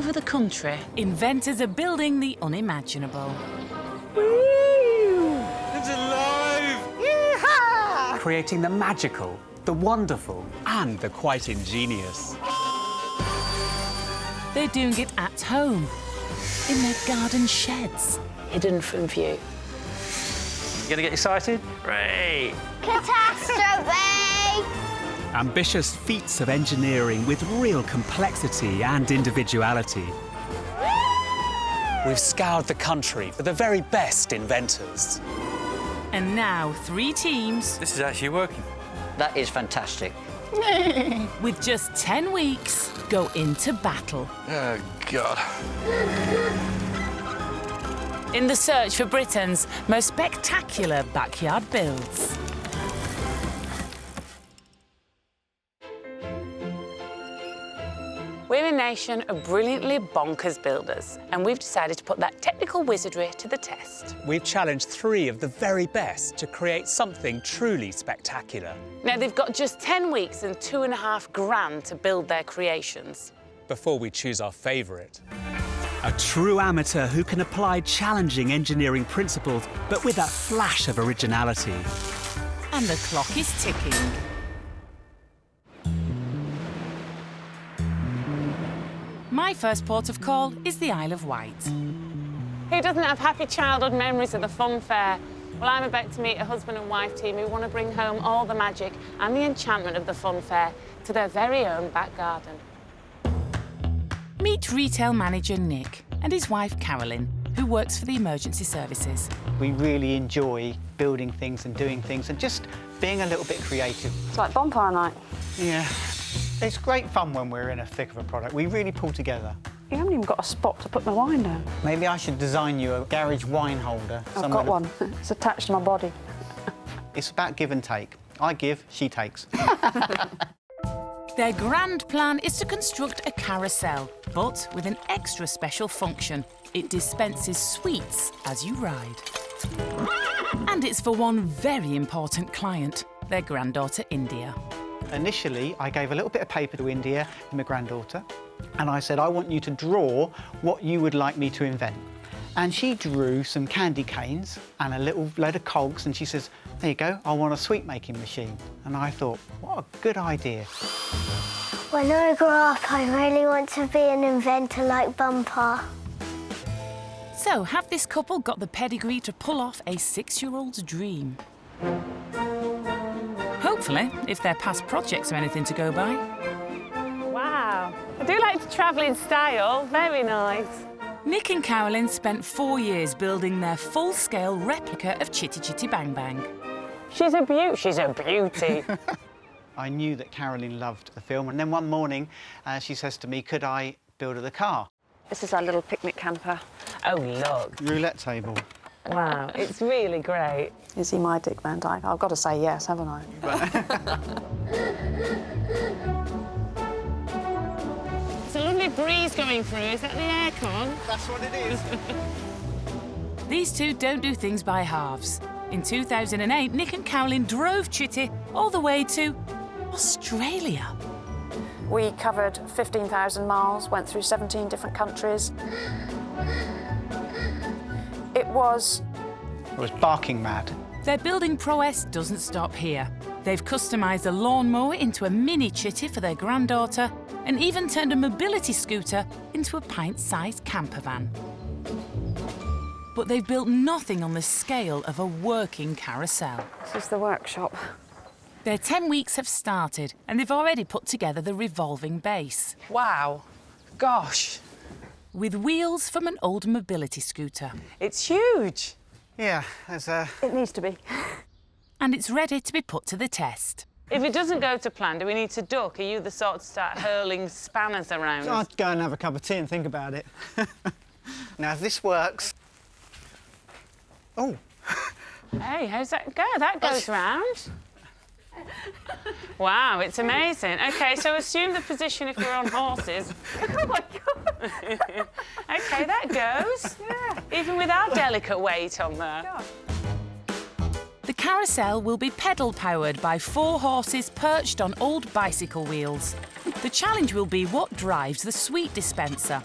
over the country, inventors are building the unimaginable. It's alive! Yeehaw! Creating the magical, the wonderful, and the quite ingenious. They're doing it at home, in their garden sheds, hidden from view. You gonna get excited? Great! Catastrophe! Ambitious feats of engineering with real complexity and individuality. We've scoured the country for the very best inventors. And now 3 teams. This is actually working. That is fantastic. With just 10 weeks, go into battle. Oh, God. In the search for Britain's most spectacular backyard builds. We're a nation of brilliantly bonkers builders, and we've decided to put that technical wizardry to the test. We've challenged 3 of the very best to create something truly spectacular. Now, they've got just 10 weeks and $2.5 grand to build their creations. Before we choose our favourite. A true amateur who can apply challenging engineering principles, but with that flash of originality. And the clock is ticking. My first port of call is the Isle of Wight. Who doesn't have happy childhood memories of the fun fair? Well, I'm about to meet a husband and wife team who want to bring home all the magic and the enchantment of the fun fair to their very own back garden. Meet retail manager Nick and his wife Carolyn, who works for the emergency services. We really enjoy building things and doing things and just being a little bit creative. It's like bonfire night. Yeah. It's great fun when we're in a thick of a product. We really pull together. You haven't even got a spot to put my wine down. Maybe I should design you a garage wine holder. I've got one. It's attached to my body. It's about give and take. I give, she takes. Their grand plan is to construct a carousel, but with an extra special function. It dispenses sweets as you ride. And it's for one very important client, their granddaughter, India. Initially, I gave a little bit of paper to India, my granddaughter, and I said, I want you to draw what you would like me to invent. And she drew some candy canes and a little load of cogs, and she says, there you go, I want a sweet-making machine. And I thought, what a good idea. When I grow up, I really want to be an inventor like Bumper. So, have this couple got the pedigree to pull off a 6-year-old's dream? Hopefully, if their past projects are anything to go by. Wow, I do like to travel in style. Very nice. Nick and Carolyn spent 4 years building their full-scale replica of Chitty Chitty Bang Bang. She's a beauty. She's a beauty. I knew that Carolyn loved the film, and then one morning she says to me, could I build her the car? This is our little picnic camper. Oh, look. Roulette table. Wow, it's really great. Is he my Dick Van Dyke? I've got to say yes, haven't I? It's a lovely breeze going through. Is that the aircon? That's what it is. These two don't do things by halves. In 2008, Nick and Carolyn drove Chitty all the way to Australia. We covered 15,000 miles, went through 17 different countries. It was barking mad. Their building prowess doesn't stop here. They've customised a lawnmower into a mini Chitty for their granddaughter and even turned a mobility scooter into a pint-sized camper van. But they've built nothing on the scale of a working carousel. This is the workshop. Their 10 weeks have started and they've already put together the revolving base. Wow. Gosh. With wheels from an old mobility scooter. It's huge. Yeah, there's a... It needs to be. And it's ready to be put to the test. If it doesn't go to plan, do we need to duck? Are you the sort to start hurling spanners around? I'd go and have a cup of tea and think about it. Now, if this works... Oh. Hey, how's that go? That goes round. Wow, it's amazing. OK, so assume the position if we're on horses. Oh, my God. OK, that goes. Yeah. Even with our delicate weight on there. God. The carousel will be pedal-powered by 4 horses perched on old bicycle wheels. The challenge will be what drives the sweet dispenser.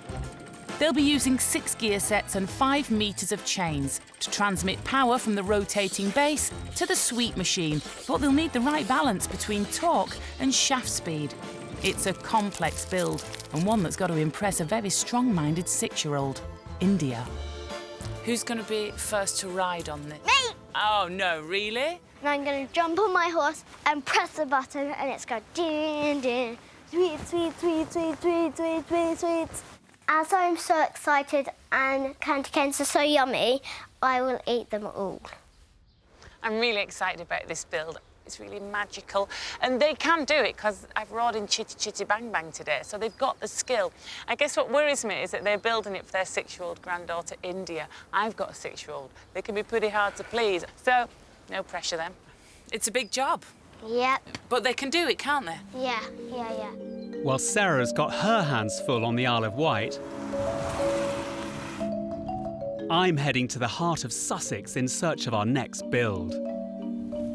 They'll be using 6 gear sets and 5 metres of chains to transmit power from the rotating base to the sweep machine, but they'll need the right balance between torque and shaft speed. It's a complex build, and one that's got to impress a very strong-minded 6-year-old, India. Who's going to be first to ride on this? Me! Oh, no, really? And I'm going to jump on my horse and press the button, and it's going din, din. Sweet, sweet, sweet, sweet, sweet, sweet, sweet, sweet. As I'm so excited and candy canes are so yummy, I will eat them all. I'm really excited about this build. It's really magical. And they can do it because I've rode in Chitty Chitty Bang Bang today, so they've got the skill. I guess what worries me is that they're building it for their 6-year-old granddaughter, India. I've got a 6-year-old. They can be pretty hard to please. So, no pressure then. It's a big job. Yep. But they can do it, can't they? Yeah. While Sarah's got her hands full on the Isle of Wight, I'm heading to the heart of Sussex in search of our next build.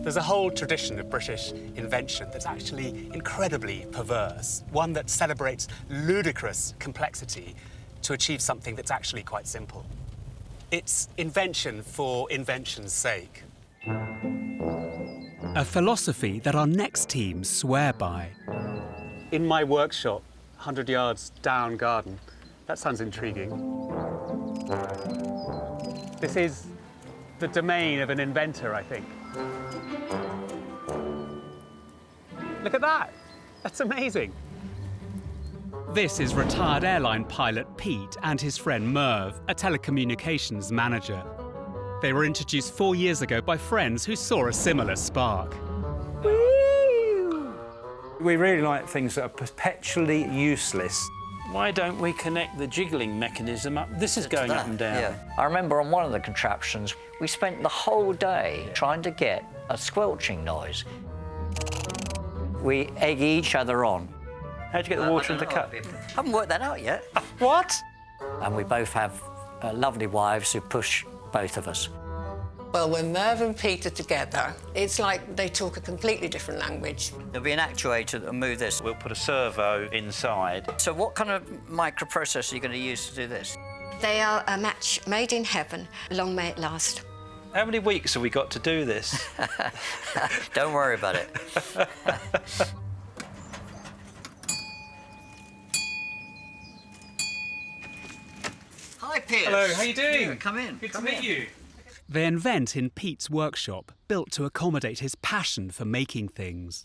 There's a whole tradition of British invention that's actually incredibly perverse, one that celebrates ludicrous complexity to achieve something that's actually quite simple. It's invention for invention's sake. A philosophy that our next team swear by. In my workshop, 100 yards down garden. That sounds intriguing. This is the domain of an inventor, I think. Look at that! That's amazing. This is retired airline pilot Pete and his friend Merv, a telecommunications manager. They were introduced 4 years ago by friends who saw a similar spark. We really like things that are perpetually useless. Why don't we connect the jiggling mechanism up? This is going up and down. Yeah. I remember on one of the contraptions, we spent the whole day trying to get a squelching noise. We egg each other on. How'd you get the water in the cup? Haven't worked that out yet. What? And we both have lovely wives who push both of us. Well, when Merv and Pete are together, it's like they talk a completely different language. There'll be an actuator that'll move this. We'll put a servo inside. So what kind of microprocessor are you going to use to do this? They are a match made in heaven. Long may it last. How many weeks have we got to do this? Don't worry about it. Hi, Piers. Hello, how you doing? Yeah, come in. Good to meet you. They invent in Pete's workshop, built to accommodate his passion for making things.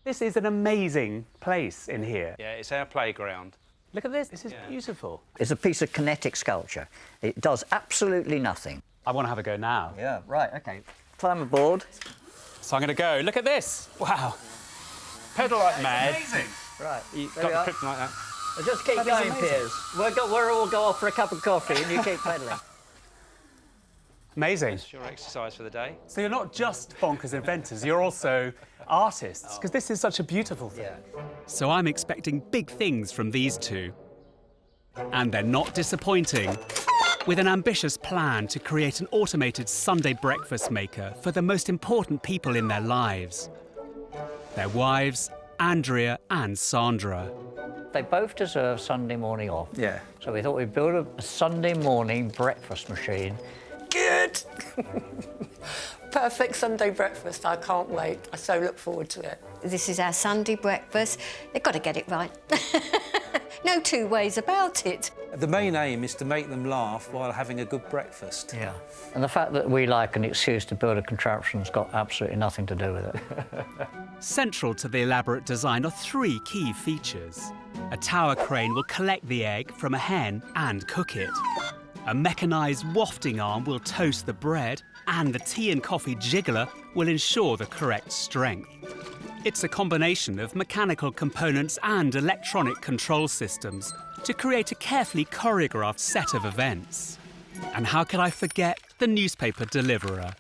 This is an amazing place in here. Yeah, it's our playground. Look at this. This is beautiful. It's a piece of kinetic sculpture. It does absolutely nothing. I want to have a go now. Yeah, right, OK. Climb aboard. So I'm going to go. Look at this. Wow. Pedal like mad. Amazing. Right, You've there got we the are. kryptonite like that. Well, just keep going, Piers. We'll all go off for a cup of coffee and you keep pedalling. Amazing. That's your exercise for the day. So you're not just bonkers inventors, you're also artists, because this is such a beautiful thing. Yeah. So I'm expecting big things from these two. And they're not disappointing. With an ambitious plan to create an automated Sunday breakfast maker for the most important people in their lives. Their wives, Andrea and Sandra. They both deserve Sunday morning off. Yeah. So we thought we'd build a Sunday morning breakfast machine. Good! Perfect Sunday breakfast. I can't wait. I so look forward to it. This is our Sunday breakfast. They've got to get it right. No two ways about it. The main aim is to make them laugh while having a good breakfast. Yeah. And the fact that we like an excuse to build a contraption's got absolutely nothing to do with it. Central to the elaborate design are 3 key features. A tower crane will collect the egg from a hen and cook it. A mechanised wafting arm will toast the bread, and the tea and coffee jiggler will ensure the correct strength. It's a combination of mechanical components and electronic control systems to create a carefully choreographed set of events. And how could I forget the newspaper deliverer?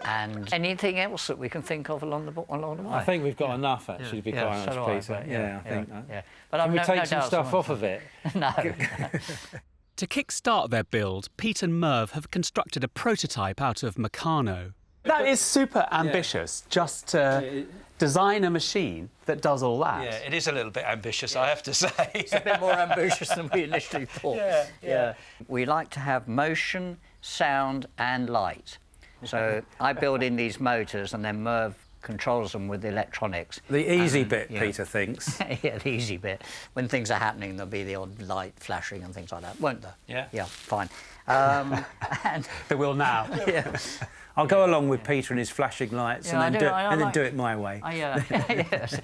And anything else that we can think of along the way? I think we've got enough, actually, to be quite honest, so do I, Peter. but Yeah, I think that. Yeah. But Can we take no some doubt stuff someone off of it? No. To kick-start their build, Pete and Merv have constructed a prototype out of Meccano. That is super ambitious, just to design a machine that does all that. Yeah, it is a little bit ambitious, I have to say. It's a bit more ambitious than we initially thought. Yeah. We like to have motion, sound and light. So I build in these motors and then Merv controls them with the electronics. The easy bit, Peter thinks. Yeah, the easy bit. When things are happening, there'll be the odd light flashing and things like that, won't there? Yeah. Yeah, fine. And There will now. yeah. I'll go along with Peter and his flashing lights and then do it my way. Yes.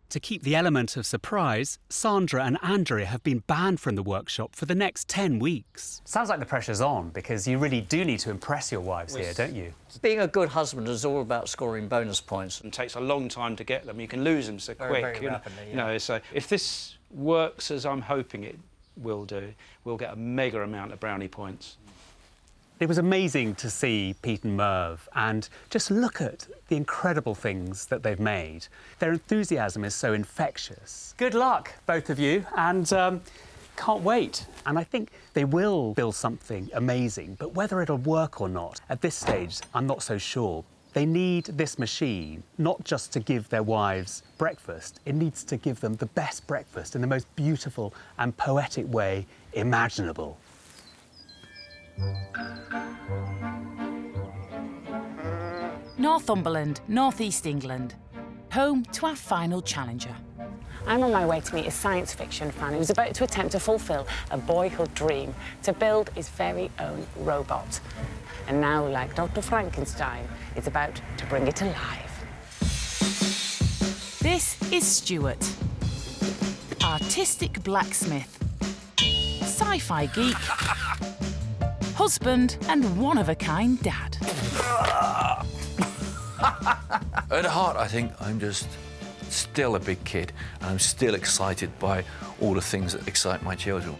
To keep the element of surprise, Sandra and Andrea have been banned from the workshop for the next 10 weeks. Sounds like the pressure's on, because you really do need to impress your wives here, don't you? Being a good husband is all about scoring bonus points. It takes a long time to get them. You can lose them so quick. Very rapidly, you know, so if this works as I'm hoping it will do, we'll get a mega amount of brownie points. It was amazing to see Pete and Merv and just look at the incredible things that they've made. Their enthusiasm is so infectious. Good luck, both of you, and can't wait. And I think they will build something amazing, but whether it'll work or not, at this stage, I'm not so sure. They need this machine not just to give their wives breakfast, it needs to give them the best breakfast in the most beautiful and poetic way imaginable. Northumberland, North East England, home to our final challenger. I'm on my way to meet a science fiction fan who's about to attempt to fulfil a boyhood dream to build his very own robot. And now, like Dr. Frankenstein, is about to bring it alive. This is Stuart, artistic blacksmith, sci-fi geek, husband and one-of-a-kind dad. At heart, I think I'm just still a big kid, and I'm still excited by all the things that excite my children.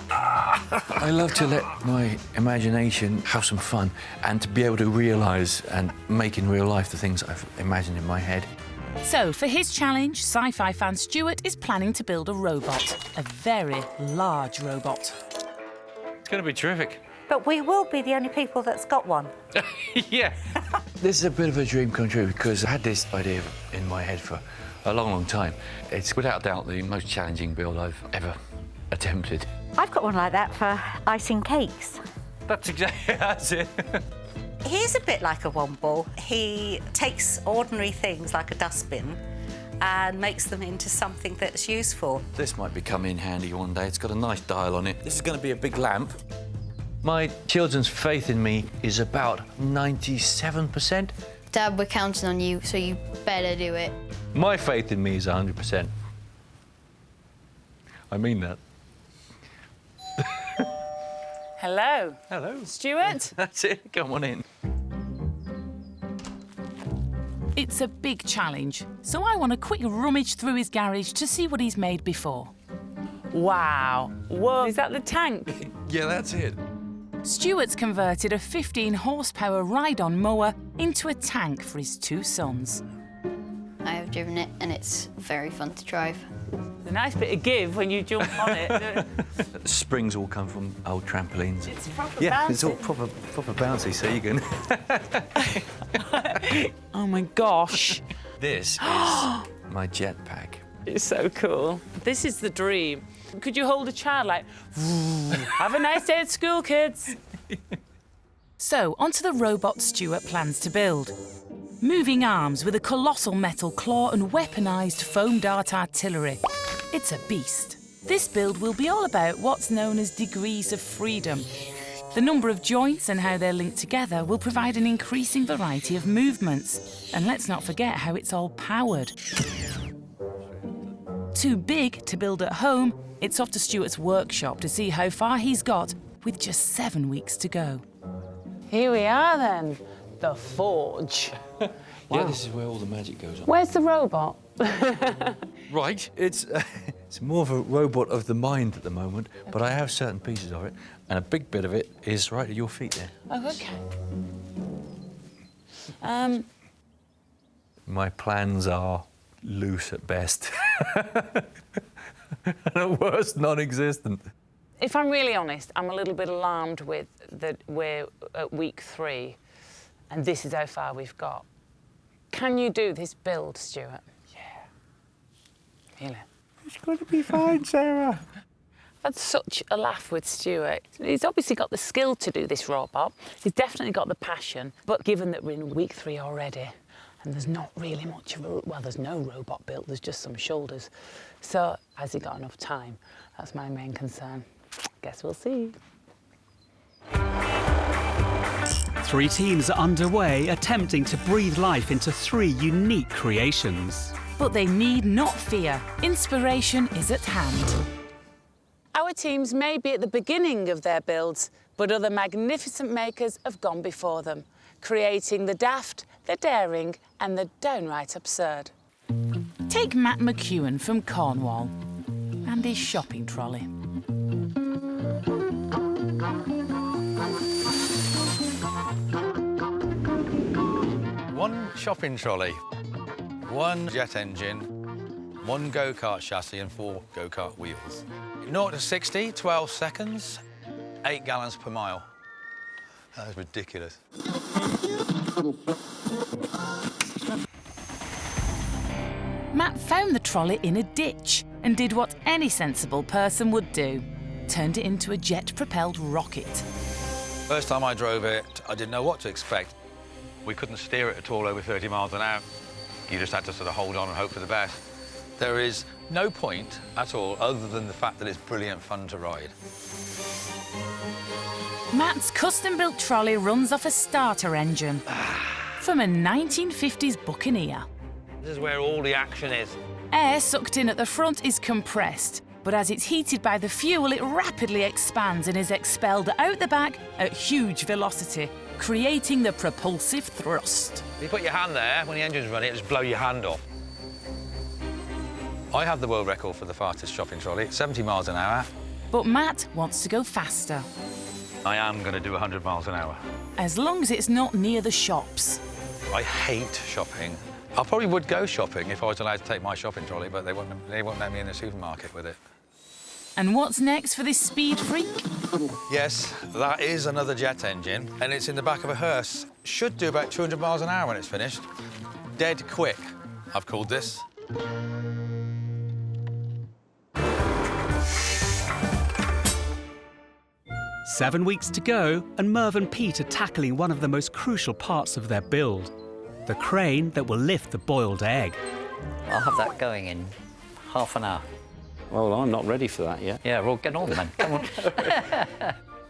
I love to let my imagination have some fun and to be able to realise and make in real life the things I've imagined in my head. So, for his challenge, sci-fi fan Stuart is planning to build a robot, a very large robot. It's going to be terrific. But we will be the only people that's got one. Yeah. This is a bit of a dream come true because I had this idea in my head for a long, long time. It's without doubt the most challenging build I've ever attempted. I've got one like that for icing cakes. That's exactly that's it. He's a bit like a womble. He takes ordinary things like a dustbin and makes them into something that's useful. This might come in handy one day. It's got a nice dial on it. This is going to be a big lamp. My children's faith in me is about 97%. Dad, we're counting on you, so you better do it. My faith in me is 100%. I mean that. Hello. Hello. Stuart? That's it. Come on in. It's a big challenge, so I want a quick rummage through his garage to see what he's made before. Wow. Whoa, is that the tank? Yeah, that's it. Stuart's converted a 15-horsepower ride-on mower into a tank for his two sons. I have driven it, and it's very fun to drive. A nice bit of give when you jump on it. The springs all come from old trampolines. It's proper Yeah, bouncy. it's all proper bouncy, so you can... Oh, my gosh. This is my jetpack. It's so cool. This is the dream. Could you hold a child like, have a nice day at school, kids? So, onto the robot Stuart plans to build. Moving arms with a colossal metal claw and weaponised foam dart artillery. It's a beast. This build will be all about what's known as degrees of freedom. The number of joints and how they're linked together will provide an increasing variety of movements. And let's not forget how it's all powered. Too big to build at home, it's off to Stuart's workshop to see how far he's got with just 7 weeks to go. Here we are then, the forge. Yeah, Wow. this is where all the magic goes on. Where's the robot? Right, it's more of a robot of the mind at the moment, but I have certain pieces of it, and a big bit of it is right at your feet there. Oh, okay. My plans are loose at best, and at worst, non-existent. If I'm really honest, I'm a little bit alarmed with that we're at week 3. And this is how far we've got. Can you do this build, Stuart? Yeah. Really? It's going to be fine, Sarah. I've had such a laugh with Stuart. He's obviously got the skill to do this robot. He's definitely got the passion. But given that we're in week 3 already, and there's not really much of a... Well, there's no robot built, there's just some shoulders. So, has he got enough time? That's my main concern. Guess we'll see. 3 teams are underway, attempting to breathe life into 3 unique creations. But they need not fear. Inspiration is at hand. Our teams may be at the beginning of their builds, but other magnificent makers have gone before them, creating the daft, the daring, and the downright absurd. Take Matt McEwen from Cornwall and his shopping trolley. One shopping trolley, 1 jet engine, 1 go-kart chassis and 4 go-kart wheels. 0 to 60, 12 seconds, 8 gallons per mile. That is ridiculous. Matt found the trolley in a ditch and did what any sensible person would do. Turned it into a jet-propelled rocket. First time I drove it, I didn't know what to expect. We couldn't steer it at all over 30 miles an hour. You just had to sort of hold on and hope for the best. There is no point at all other than the fact that it's brilliant fun to ride. Matt's custom-built trolley runs off a starter engine from a 1950s Buccaneer. This is where all the action is. Air sucked in at the front is compressed, but as it's heated by the fuel, it rapidly expands and is expelled out the back at huge velocity, creating the propulsive thrust. If you put your hand there, when the engine's running, it just blow your hand off. I have the world record for the fastest shopping trolley, 70 miles an hour. But Matt wants to go faster. I am going to do 100 miles an hour. As long as it's not near the shops. I hate shopping. I probably would go shopping if I was allowed to take my shopping trolley, but they won't let me in the supermarket with it. And what's next for this speed freak? Yes, that is another jet engine, and it's in the back of a hearse. Should do about 200 miles an hour when it's finished. Dead quick, I've called this. Seven weeks to go, and Merv and Pete are tackling one of the most crucial parts of their build, the crane that will lift the boiled egg. I'll have that going in half an hour. Well, I'm not ready for that yet. Yeah, well, get on then. Come on.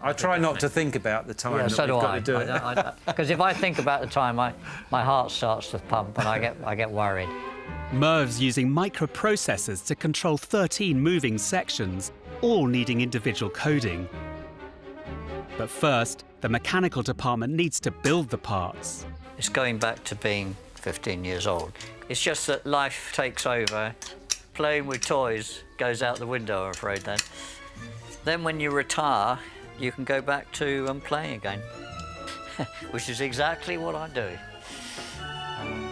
I try not to think about the time Yeah, that so we've do got I. to do it. Because if I think about the time, my heart starts to pump and I get worried. Merv's using microprocessors to control 13 moving sections, all needing individual coding. But first, the mechanical department needs to build the parts. It's going back to being 15 years old. It's just that life takes over. Playing with toys goes out the window, I'm afraid, then. Then when you retire, you can go back to playing again, which is exactly what I do.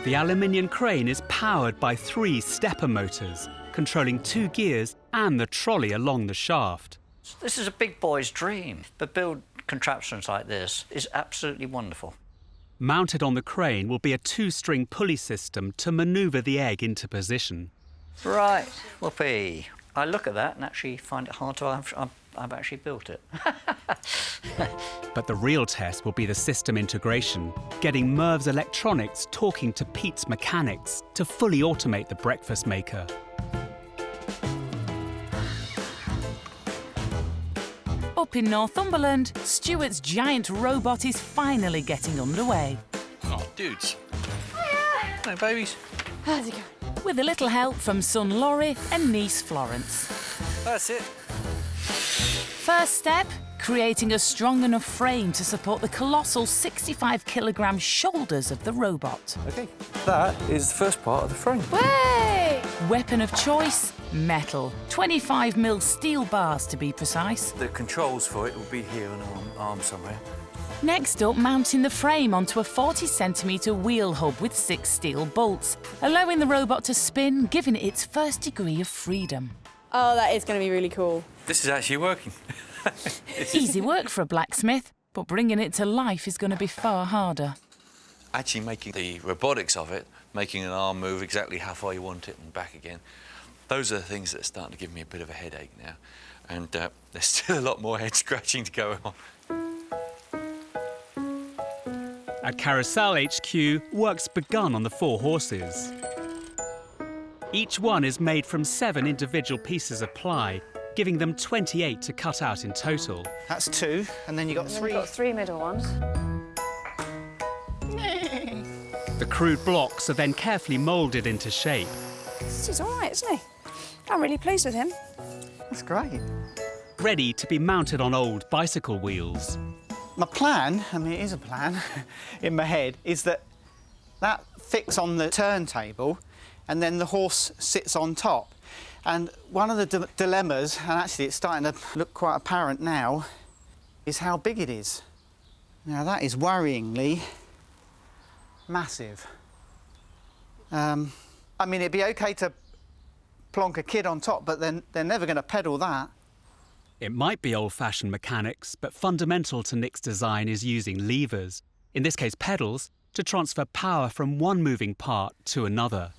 The aluminium crane is powered by 3 stepper motors, controlling 2 gears and the trolley along the shaft. This is a big boy's dream, but build contraptions like this is absolutely wonderful. Mounted on the crane will be a 2-string pulley system to manoeuvre the egg into position. Right, whoopee. I look at that and actually find it hard to... I've actually built it. But the real test will be the system integration, getting Merv's electronics talking to Pete's mechanics to fully automate the breakfast maker. Up in Northumberland, Stuart's giant robot is finally getting underway. Oh, dudes. Hello, babies. How's it going? With a little help from son Laurie and niece Florence. That's it. First step, creating a strong enough frame to support the colossal 65-kilogram shoulders of the robot. OK, that is the first part of the frame. Way! Weapon of choice, metal. 25mm steel bars, to be precise. The controls for it will be here on an arm somewhere. Next up, mounting the frame onto a 40cm wheel hub with 6 steel bolts, allowing the robot to spin, giving it its first degree of freedom. Oh, that is going to be really cool. This is actually working. Easy work for a blacksmith, but bringing it to life is going to be far harder. Actually making the robotics of it, making an arm move exactly how far you want it and back again, those are the things that are starting to give me a bit of a headache now. And there's still a lot more head scratching to go on. At Carousel HQ, work's begun on the 4 horses. Each one is made from 7 individual pieces of ply, giving them 28 to cut out in total. That's 2, and then you've got 3. You've got 3 middle ones. The crude blocks are then carefully moulded into shape. He's all right, isn't he? I'm really pleased with him. That's great. Ready to be mounted on old bicycle wheels. My plan, I mean, it is a plan in my head, is that fits on the turntable and then the horse sits on top. And one of the dilemmas, and actually it's starting to look quite apparent now, is how big it is. Now, that is worryingly massive. I mean, it'd be OK to plonk a kid on top, but then they're never going to pedal that. It might be old-fashioned mechanics, but fundamental to Nick's design is using levers, in this case pedals, to transfer power from one moving part to another.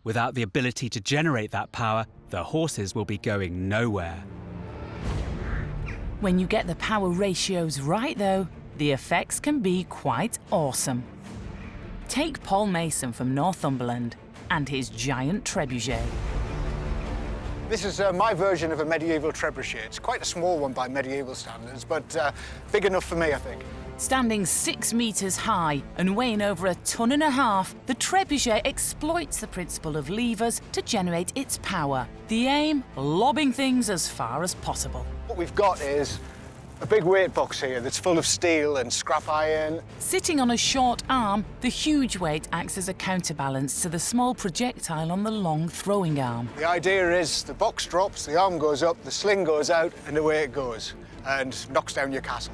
Without the ability to generate that power, the horses will be going nowhere. When you get the power ratios right, though, the effects can be quite awesome. Take Paul Mason from Northumberland and his giant trebuchet. This is my version of a medieval trebuchet. It's quite a small one by medieval standards, but big enough for me, I think. Standing 6 metres high and weighing over 1.5 tons, the trebuchet exploits the principle of levers to generate its power. The aim, lobbing things as far as possible. What we've got is a big weight box here that's full of steel and scrap iron. Sitting on a short arm, the huge weight acts as a counterbalance to the small projectile on the long throwing arm. The idea is the box drops, the arm goes up, the sling goes out, and away it goes, and knocks down your castle.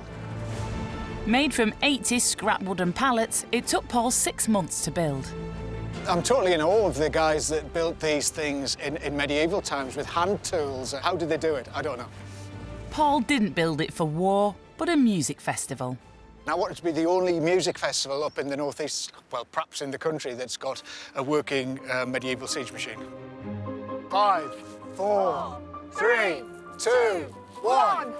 Made from 80 scrap wooden pallets, it took Paul 6 months to build. I'm totally in awe of the guys that built these things in medieval times with hand tools. How did they do it? I don't know. Paul didn't build it for war, but a music festival. I want it to be the only music festival up in the northeast, well, perhaps in the country, that's got a working medieval siege machine. 5, 4, 3, 2, 1.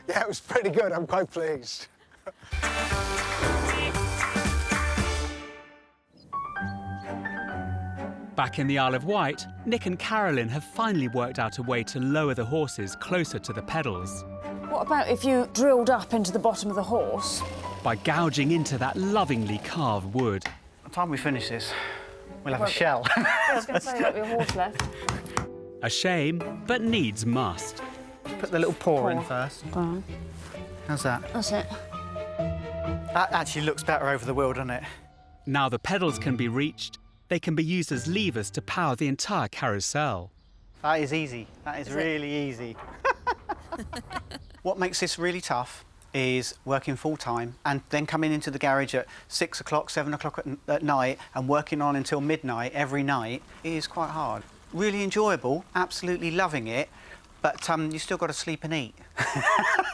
Yeah, it was pretty good. I'm quite pleased. Back in the Isle of Wight, Nick and Carolyn have finally worked out a way to lower the horses closer to the pedals. What about if you drilled up into the bottom of the horse? By gouging into that lovingly carved wood. By the time we finish this, we'll have a shell. Yeah, I was going to say, like, your horse left. A shame, but needs must. Put the little paw in first. Go on. How's that? That's it. That actually looks better over the wheel, doesn't it? Now the pedals can be reached, they can be used as levers to power the entire carousel. That is easy. That is really easy. What makes this really tough is working full-time and then coming into the garage at 6 o'clock, 7 o'clock at night and working on until midnight every night. It is quite hard. Really enjoyable, absolutely loving it, but you still got to sleep and eat,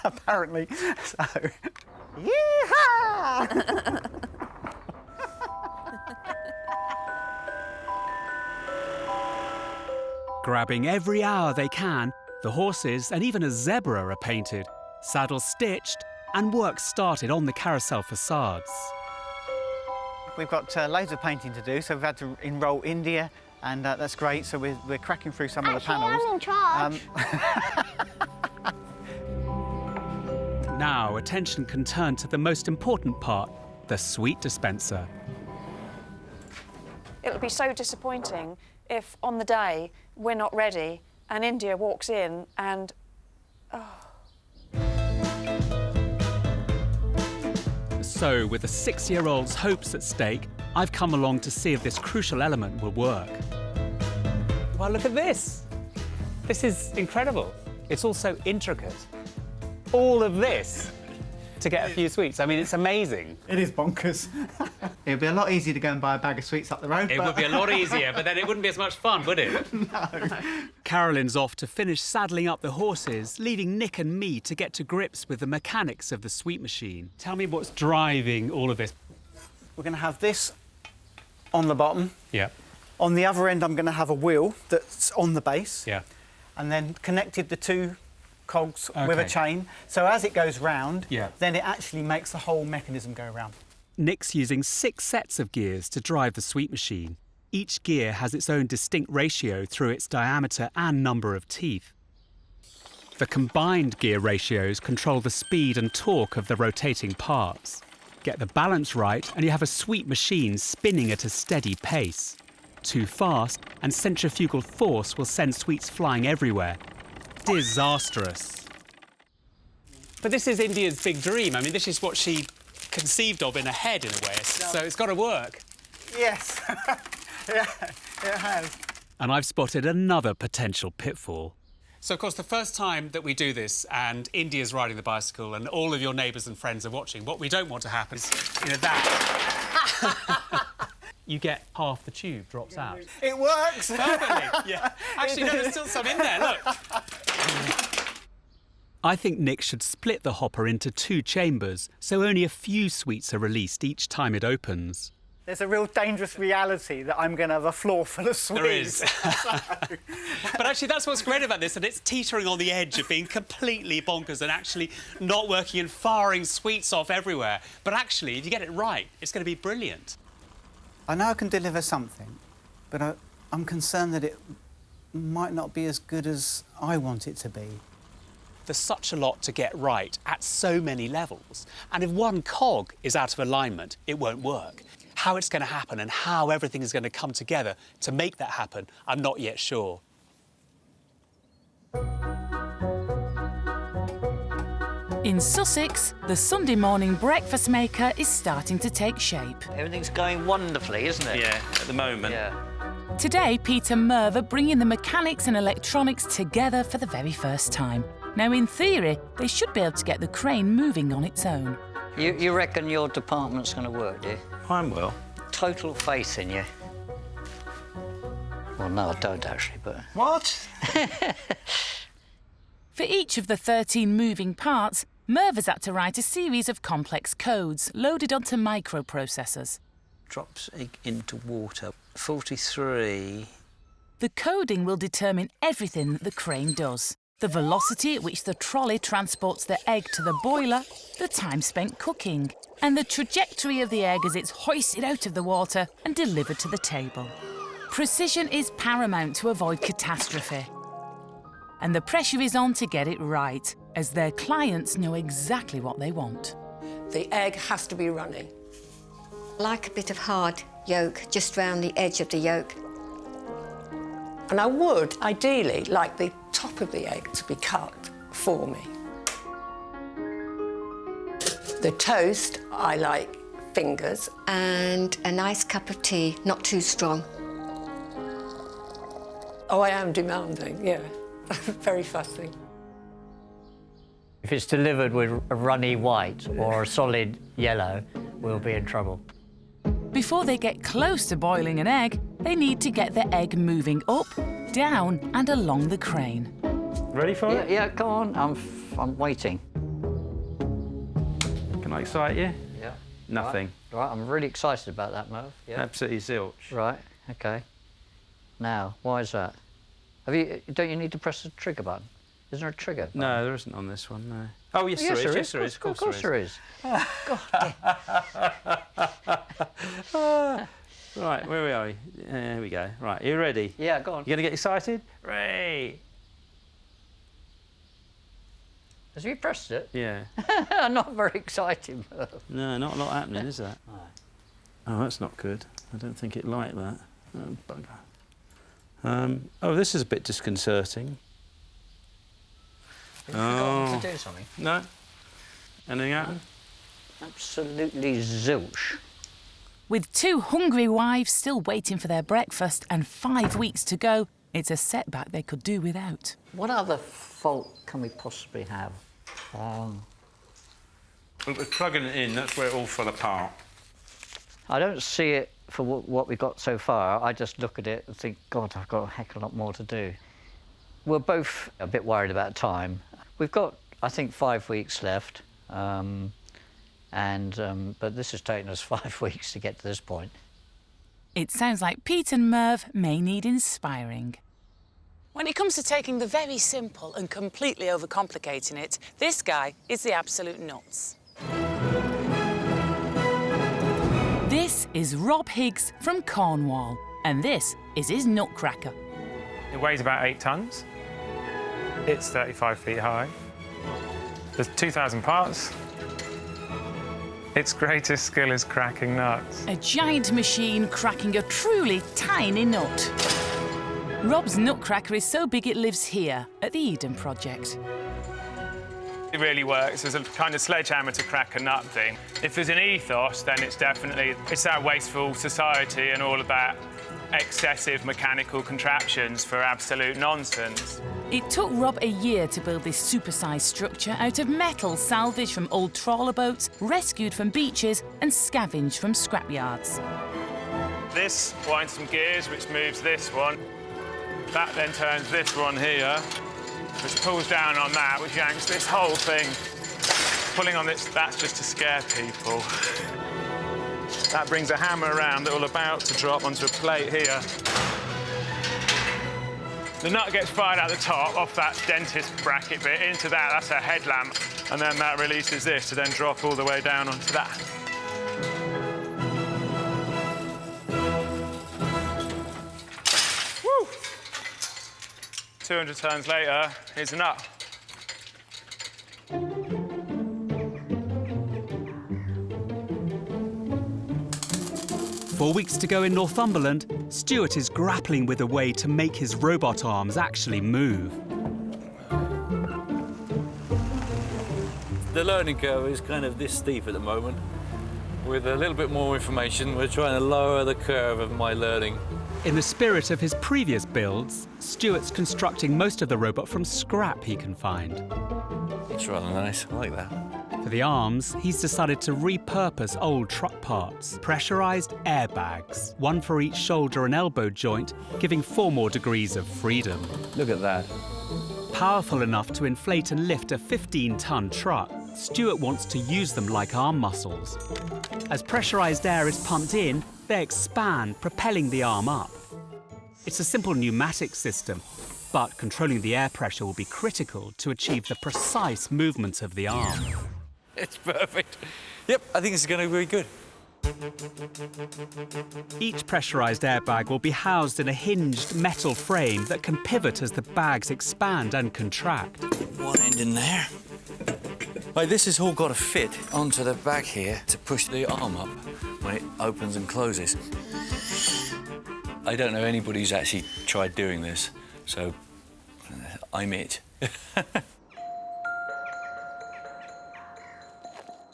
apparently. So, yee-haw! Grabbing every hour they can, the horses and even a zebra are painted, saddles stitched, and work started on the carousel facades. We've got loads of painting to do, so we've had to enrol India, and that's great. So we're cracking through some of the panels. I'm in charge. Now attention can turn to the most important part, the sweet dispenser. It'll be so disappointing if on the day we're not ready and India walks in and... So, with a 6-year-old's hopes at stake, I've come along to see if this crucial element will work. Well, look at this. This is incredible. It's all so intricate. all of this to get a few sweets. I mean, it's amazing. It is bonkers. It'd be a lot easier to go and buy a bag of sweets up the road. It would be a lot easier, but then it wouldn't be as much fun, would it? No. Carolyn's off to finish saddling up the horses, leaving Nick and me to get to grips with the mechanics of the sweet machine. Tell me what's driving all of this. We're going to have this on the bottom. Yeah. On the other end, I'm going to have a wheel that's on the base. Yeah. And then connected the two cogs with a chain. So as it goes round, then it actually makes the whole mechanism go round. Nick's using 6 sets of gears to drive the sweet machine. Each gear has its own distinct ratio through its diameter and number of teeth. The combined gear ratios control the speed and torque of the rotating parts. Get the balance right and you have a sweet machine spinning at a steady pace. Too fast and centrifugal force will send sweets flying everywhere. Disastrous. But this is India's big dream. I mean, this is what she conceived of in her head, in a way, so it's got to work. Yes, yeah, it has. And I've spotted another potential pitfall. So, of course, the first time that we do this and India's riding the bicycle and all of your neighbours and friends are watching, what we don't want to happen is, that. You get half the tube drops out. It works! Perfectly, yeah. Actually, no, there's still some in there, look. I think Nick should split the hopper into 2 chambers, so only a few sweets are released each time it opens. There's a real dangerous reality that I'm going to have a floor full of sweets. There is. But actually, that's what's great about this, and it's teetering on the edge of being completely bonkers and actually not working and firing sweets off everywhere. But actually, if you get it right, it's going to be brilliant. I know I can deliver something, but I'm concerned that it might not be as good as I want it to be. There's such a lot to get right at so many levels. And if one cog is out of alignment, it won't work. How it's going to happen and how everything is going to come together to make that happen, I'm not yet sure. In Sussex, the Sunday morning breakfast maker is starting to take shape. Everything's going wonderfully, isn't it? Yeah, at the moment. Yeah. Today, Pete and Merv are bringing the mechanics and electronics together for the very first time. Now, in theory, they should be able to get the crane moving on its own. You reckon your department's going to work, do you? I will. Total faith in you. Well, no, I don't actually, but... What? For each of the 13 moving parts, Merv has had to write a series of complex codes loaded onto microprocessors. Drops egg into water. 43. The coding will determine everything that the crane does. The velocity at which the trolley transports the egg to the boiler, the time spent cooking, and the trajectory of the egg as it's hoisted out of the water and delivered to the table. Precision is paramount to avoid catastrophe. And the pressure is on to get it right, as their clients know exactly what they want. The egg has to be runny. Like a bit of hard yolk just round the edge of the yolk. And I would, ideally, like the top of the egg to be cut for me. The toast, I like fingers. And a nice cup of tea, not too strong. Oh, I am demanding, yeah. Very fussy. If it's delivered with a runny white or a solid yellow, we'll be in trouble. Before they get close to boiling an egg, they need to get the egg moving up, down and along the crane. Ready for it? Yeah, come on. I'm waiting. Can I excite you? Yeah. Nothing. Right, I'm really excited about that, Merv. Yeah. Absolutely zilch. Right, OK. Now, why is that? Don't you need to press the trigger button? Isn't there a trigger button? No, there isn't on this one, no. Oh, yes, there is. Yes, there is. Of course there is. Right, where are we? Here we go. Right, are you ready? Yeah, go on. You going to get excited? Right. Has he pressed it? Yeah. I'm not very excited, Merv. No, not a lot happening, is there? Oh, that's not good. I don't think it liked that. Oh, bugger. Oh, this is a bit disconcerting. Have you forgotten to do something? No. Anything happen? Absolutely zilch. With 2 hungry wives still waiting for their breakfast and 5 weeks to go, it's a setback they could do without. What other fault can we possibly have? We're plugging it in, that's where it all fell apart. I don't see it for what we've got so far. I just look at it and think, God, I've got a heck of a lot more to do. We're both a bit worried about time. We've got, I think, 5 weeks left, but this has taken us 5 weeks to get to this point. It sounds like Pete and Merv may need inspiring. When it comes to taking the very simple and completely overcomplicating it, this guy is the absolute nuts. This is Rob Higgs from Cornwall, and this is his nutcracker. It weighs about 8 tonnes. It's 35 feet high. There's 2,000 parts. Its greatest skill is cracking nuts. A giant machine cracking a truly tiny nut. Rob's nutcracker is so big it lives here at the Eden Project. It really works as a kind of sledgehammer to crack a nut thing. If there's an ethos, then it's that wasteful society and all of that excessive mechanical contraptions for absolute nonsense. It took Rob a year to build this supersized structure out of metal salvaged from old trawler boats, rescued from beaches and scavenged from scrapyards. This winds some gears, which moves this one. That then turns this one here, which pulls down on that, which yanks this whole thing. Pulling on this, that's just to scare people. That brings a hammer around that will about to drop onto a plate here. The nut gets fired out the top, off that dentist bracket bit, into that's a headlamp, and then that releases this to then drop all the way down onto that. 200 turns later, here's a nut. Four weeks to go in Northumberland, Stuart is grappling with a way to make his robot arms actually move. The learning curve is kind of this steep at the moment. With a little bit more information, we're trying to lower the curve of my learning. In the spirit of his previous builds, Stuart's constructing most of the robot from scrap he can find. It's rather nice, I like that. For the arms, he's decided to repurpose old truck parts, pressurized airbags, one for each shoulder and elbow joint, giving 4 more degrees of freedom. Look at that. Powerful enough to inflate and lift a 15-ton truck, Stuart wants to use them like arm muscles. As pressurized air is pumped in, they expand, propelling the arm up. It's a simple pneumatic system, but controlling the air pressure will be critical to achieve the precise movement of the arm. It's perfect. Yep, I think it's going to be good. Each pressurized airbag will be housed in a hinged metal frame that can pivot as the bags expand and contract. One end in there. Right, this has all got to fit onto the bag here to push the arm up when it opens and closes. I don't know anybody who's actually tried doing this, so I'm it.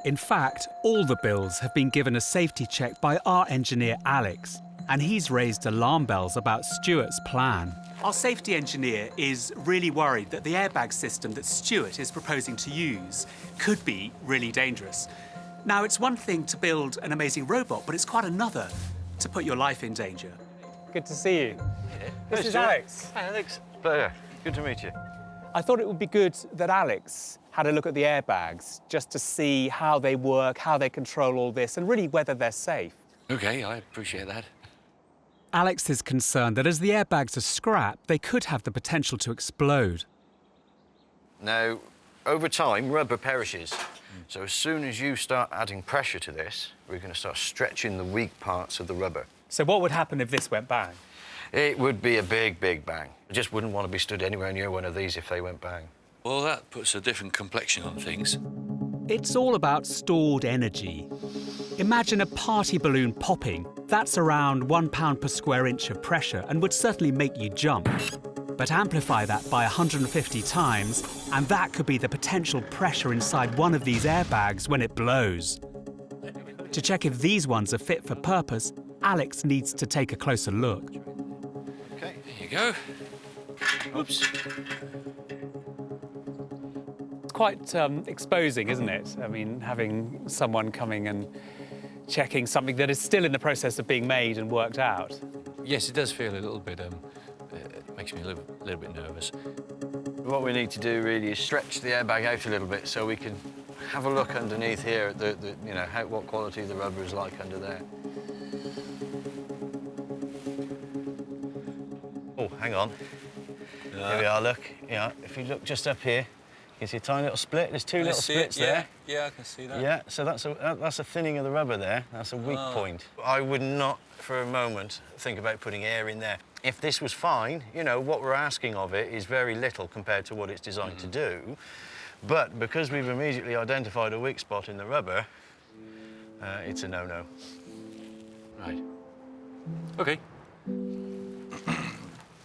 In fact, all the builds have been given a safety check by our engineer Alex, and he's raised alarm bells about Stuart's plan. Our safety engineer is really worried that the airbag system that Stuart is proposing to use could be really dangerous. Now, it's one thing to build an amazing robot, but it's quite another to put your life in danger. Good to see you. Yeah. This is Alex. Hi, Alex. Pleasure. Good to meet you. I thought it would be good that Alex had a look at the airbags just to see how they work, how they control all this, and really whether they're safe. OK, I appreciate that. Alex is concerned that as the airbags are scrap, they could have the potential to explode. Now, over time, rubber perishes. So as soon as you start adding pressure to this, we're going to start stretching the weak parts of the rubber. So what would happen if this went bang? It would be a big, big bang. I just wouldn't want to be stood anywhere near one of these if they went bang. Well, that puts a different complexion on things. It's all about stored energy. Imagine a party balloon popping. That's around 1 pound per square inch of pressure and would certainly make you jump. But amplify that by 150 times, and that could be the potential pressure inside one of these airbags when it blows. To check if these ones are fit for purpose, Alex needs to take a closer look. OK, here you go. Oops. quite exposing, isn't it? I mean, having someone coming and checking something that is still in the process of being made and worked out. Yes, it does feel a little bit, it makes me a little bit nervous. What we need to do really is stretch the airbag out a little bit so we can have a look underneath here at you know, what quality the rubber is like under there. Oh, hang on. Here we are, look. Yeah, if you look just up here, you can see a tiny little split. There's two little splits there. Yeah, I can see that. Yeah, so that's a thinning of the rubber there. That's a weak point. I would not, for a moment, think about putting air in there. If this was fine, you know, what we're asking of it is very little compared to what it's designed to do. But because we've immediately identified a weak spot in the rubber, it's a no-no. Right. OK.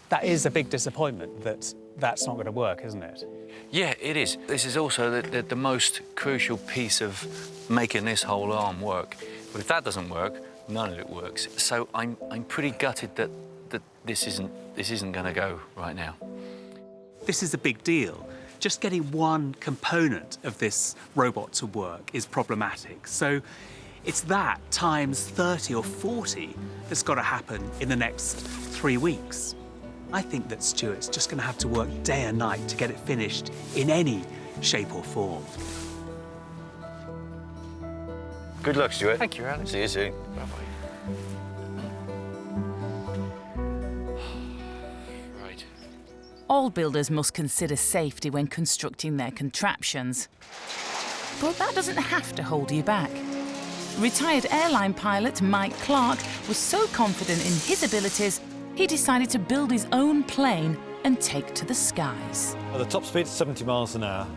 That is a big disappointment that that's not going to work, isn't it? Yeah, it is. This is also the most crucial piece of making this whole arm work. But if that doesn't work, none of it works. So I'm pretty gutted that this isn't going to go right now. This is a big deal. Just getting one component of this robot to work is problematic. So it's that times 30 or 40 that's got to happen in the next 3 weeks. I think that Stuart's just going to have to work day and night to get it finished in any shape or form. Good luck, Stuart. Thank you, Alex. See you soon. Right. All builders must consider safety when constructing their contraptions. But that doesn't have to hold you back. Retired airline pilot Mike Clark was so confident in his abilities, he decided to build his own plane and take to the skies. The top speed is 70 miles an hour.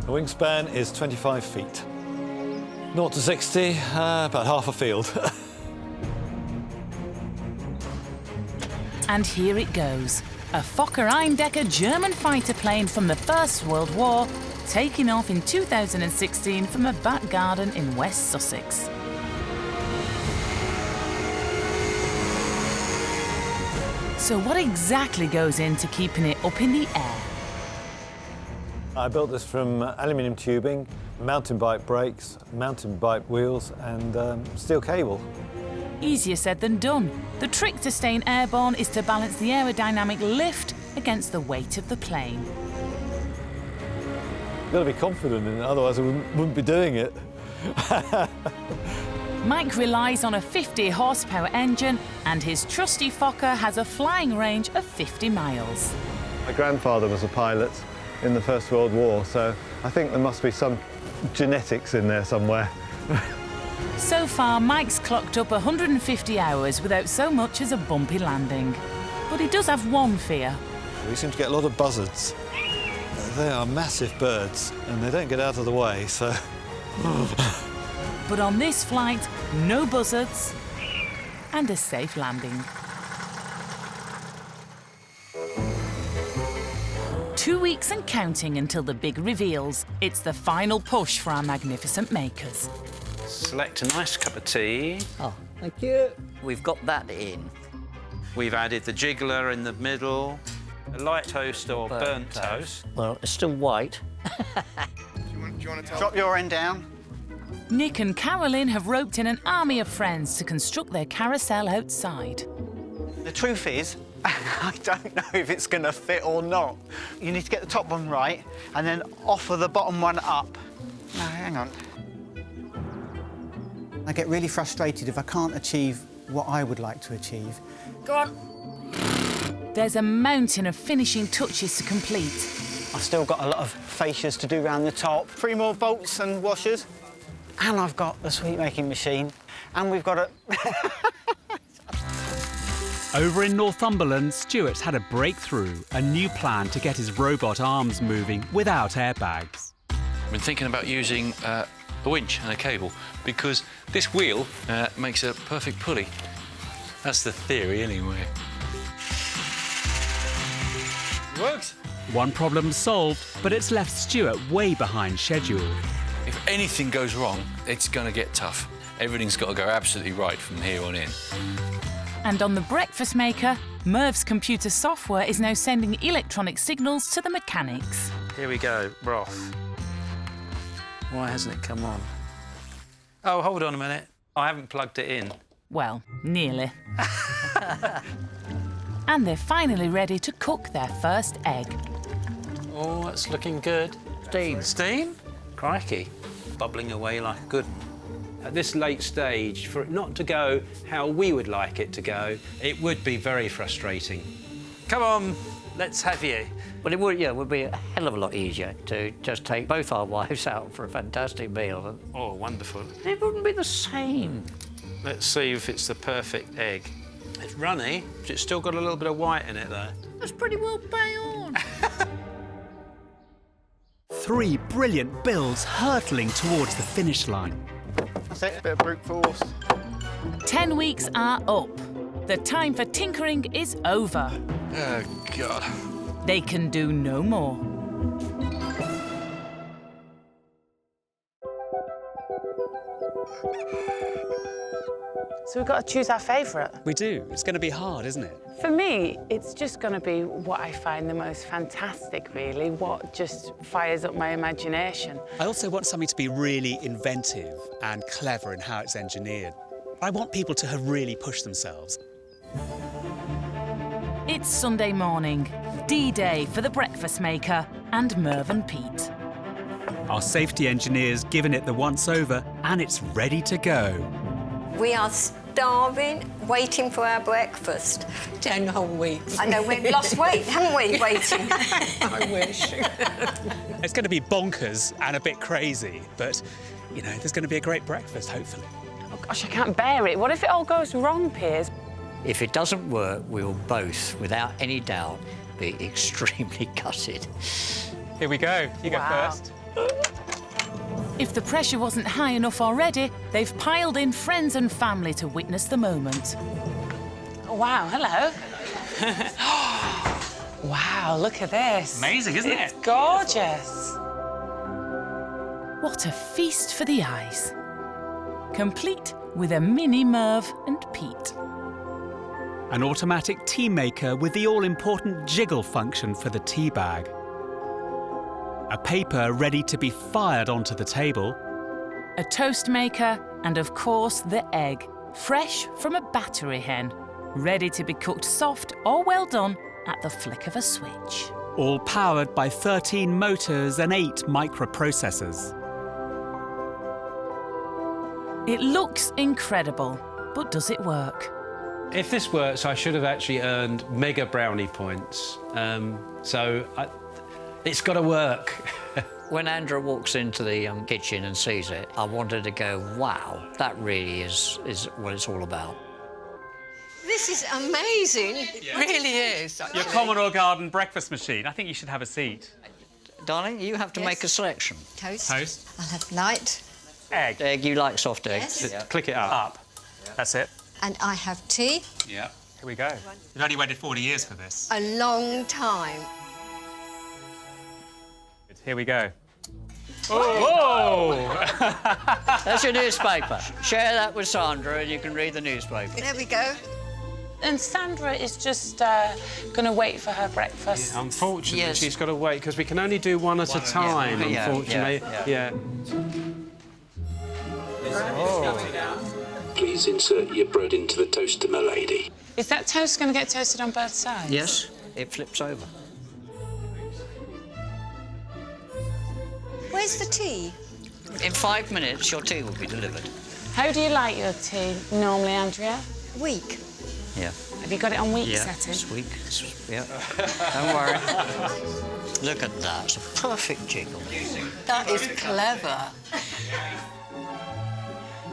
The wingspan is 25 feet. 0 to 60, about half a field. And here it goes. A Fokker Eindecker German fighter plane from the First World War, taking off in 2016 from a back garden in West Sussex. So what exactly goes into keeping it up in the air? I built this from aluminium tubing, mountain bike brakes, mountain bike wheels and steel cable. Easier said than done. The trick to staying airborne is to balance the aerodynamic lift against the weight of the plane. You've got to be confident in it, otherwise I wouldn't be doing it. Mike relies on a 50 horsepower engine and his trusty Fokker has a flying range of 50 miles. My grandfather was a pilot in the First World War, so I think there must be some genetics in there somewhere. So far, Mike's clocked up 150 hours without so much as a bumpy landing. But he does have one fear. We seem to get a lot of buzzards. They are massive birds and they don't get out of the way, so... But on this flight, no buzzards and a safe landing. 2 weeks and counting until the big reveals. It's the final push for our magnificent makers. Select a nice cup of tea. Oh, thank you. We've got that in. We've added the jiggler in the middle, a light toast or burnt toast. Well, it's still white. Do you want to drop your end down? Nick and Carolyn have roped in an army of friends to construct their carousel outside. The truth is, I don't know if it's going to fit or not. You need to get the top one right and then offer the bottom one up. No, hang on. I get really frustrated if I can't achieve what I would like to achieve. Go on. There's a mountain of finishing touches to complete. I've still got a lot of fascias to do around the top. 3 more bolts and washers. And I've got the sweet making machine. And we've got a... Over in Northumberland, Stuart's had a breakthrough, a new plan to get his robot arms moving without airbags. I've been thinking about using a winch and a cable because this wheel makes a perfect pulley. That's the theory, anyway. It works. One problem solved, but it's left Stuart way behind schedule. If anything goes wrong, it's going to get tough. Everything's got to go absolutely right from here on in. And on the breakfast maker, Merv's computer software is now sending electronic signals to the mechanics. Here we go, broth. Why hasn't it come on? Oh, hold on a minute. I haven't plugged it in. Well, nearly. And they're finally ready to cook their first egg. Oh, that's looking good. Steam. Steam? Crikey. Bubbling away like a good one. At this late stage, for it not to go how we would like it to go, it would be very frustrating. Come on, let's have you. Well, it would, yeah, it would be a hell of a lot easier to just take both our wives out for a fantastic meal. Oh, wonderful. It wouldn't be the same. Let's see if it's the perfect egg. It's runny, but it's still got a little bit of white in it, though. That's pretty well bang on. 3 brilliant builds hurtling towards the finish line. That's it, a bit of brute force. 10 weeks are up. The time for tinkering is over. Oh, God. They can do no more. So we've got to choose our favourite. We do. It's going to be hard, isn't it? For me, it's just going to be what I find the most fantastic, really, what just fires up my imagination. I also want something to be really inventive and clever in how it's engineered. I want people to have really pushed themselves. It's Sunday morning, D-Day for the breakfast maker and Merv and Pete. Our safety engineer's given it the once-over and it's ready to go. We are starving, waiting for our breakfast. 10 whole weeks. I know, we've lost weight, haven't we, waiting? I wish. It's going to be bonkers and a bit crazy, but, you know, there's going to be a great breakfast, hopefully. Oh, gosh, I can't bear it. What if it all goes wrong, Piers? If it doesn't work, we will both, without any doubt, be extremely gutted. Here we go. You go first. If the pressure wasn't high enough already, they've piled in friends and family to witness the moment. Oh, wow, hello. Wow, look at this. Amazing, isn't it? It's gorgeous. What a feast for the eyes. Complete with a mini Merv and Pete. An automatic tea maker with the all-important jiggle function for the tea bag. A paper ready to be fired onto the table. A toast maker and, of course, the egg, fresh from a battery hen, ready to be cooked soft or well done at the flick of a switch. All powered by 13 motors and 8 microprocessors. It looks incredible, but does it work? If this works, I should have actually earned mega brownie points. It's got to work. When Andra walks into the kitchen and sees it, I wanted to go, wow, that really is what it's all about. This is amazing. It really is. Your Commodore Garden breakfast machine. I think you should have a seat. Darling, you have to make a selection. Toast. Toast. I'll have light. Egg. Egg, you like soft egg. Yes. Yeah. Click it up. That's it. And I have tea. Yeah. Here we go. You've only waited 40 years for this. A long time. Here we go. Oh! Whoa! That's your newspaper. Share that with Sandra and you can read the newspaper. There we go. And Sandra is just going to wait for her breakfast. Yeah, unfortunately, Yes. she's got to wait because we can only do one at a time, Yeah. unfortunately. Yeah. Please insert your bread into the toaster, my lady. Is that toast going to get toasted on both sides? Yes, it flips over. Where's the tea? In 5 minutes, your tea will be delivered. How do you like your tea normally, Andrea? Weak. Yeah. Have you got it on weak Yeah, setting? it's weak. Yeah. Don't worry. Look at that. It's a perfect jiggle. That is clever.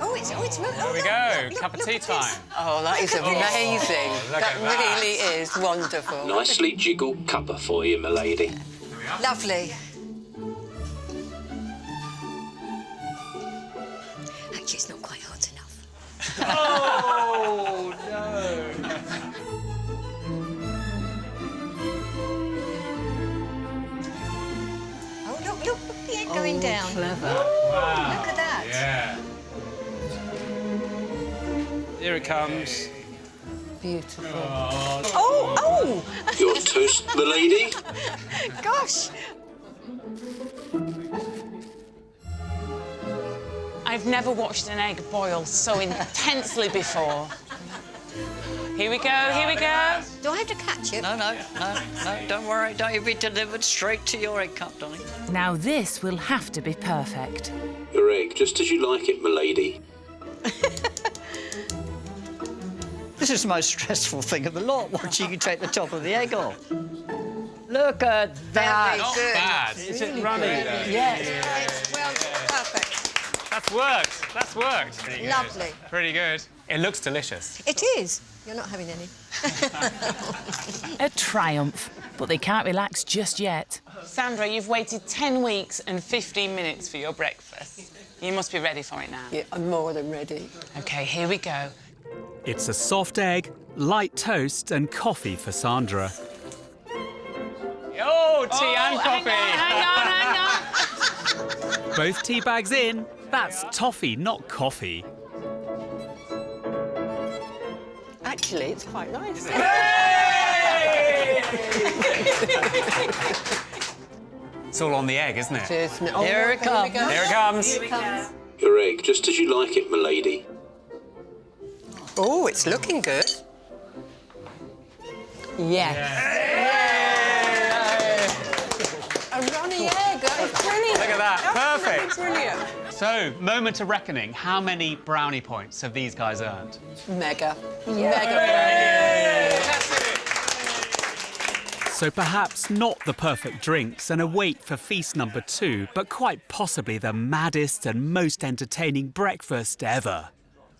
Oh, it's There we go. Cup of tea time. Oh, that is amazing. look That at that. really is wonderful. Nicely jiggled cuppa for you, my lady. Lovely. Actually, it's not quite hot enough. Oh, no. Oh, look the egg going down. Clever. Wow. Look at that. Yeah. Here it comes. Beautiful. Oh! Your toast, my lady. Gosh! I've never watched an egg boil so intensely before. Here we go, here we go. Do I have to catch it? No, don't worry. Don't you be delivered straight to your egg cup, darling. Now this will have to be perfect. Your egg, just as you like it, milady. This is the most stressful thing of the lot, watching you take the top of the egg off. Look at that. Not bad. Is it running? Yes. Well, perfect. That's worked. That's worked. Pretty good. Lovely. Pretty good. It looks delicious. It is. You're not having any. A triumph, but they can't relax just yet. Sandra, you've waited 10 weeks and 15 minutes for your breakfast. You must be ready for it now. Yeah, I'm more than ready. OK, here we go. It's a soft egg, light toast and coffee for Sandra. Oh, tea and coffee. Hang on. Both tea bags in. That's toffee, not coffee. Actually, it's quite nice. It's all on the egg, isn't it? Oh, Here it comes. Here it comes. Here it comes. Your egg, just as you like it, milady. Oh, it's looking good. Yes. A runny egg. That's brilliant. Look at that. Perfect. Brilliant. So, moment of reckoning. How many brownie points have these guys earned? Mega. Mega. So perhaps not the perfect drinks and a wait for feast number 2, but quite possibly the maddest and most entertaining breakfast ever.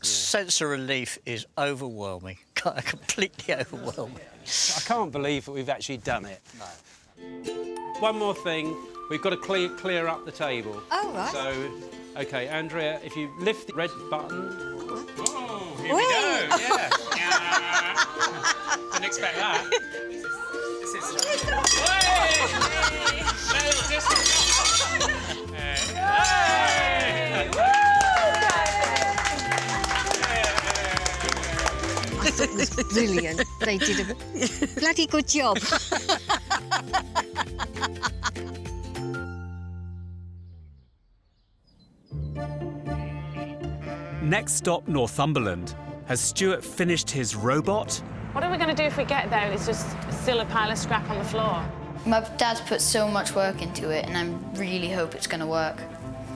Sense of relief is overwhelming. Completely overwhelming. I can't believe that we've actually done it. No. One more thing. We've got to clear up the table. Oh, right. So, OK, Andrea, if you lift the red button... Oh, here we go. Yeah. Didn't expect that. This is... Little distance. It was brilliant. They did a bloody good job. Next stop, Northumberland. Has Stuart finished his robot? What are we going to do if we get there and it's just still a pile of scrap on the floor? My dad's put so much work into it, and I really hope it's going to work.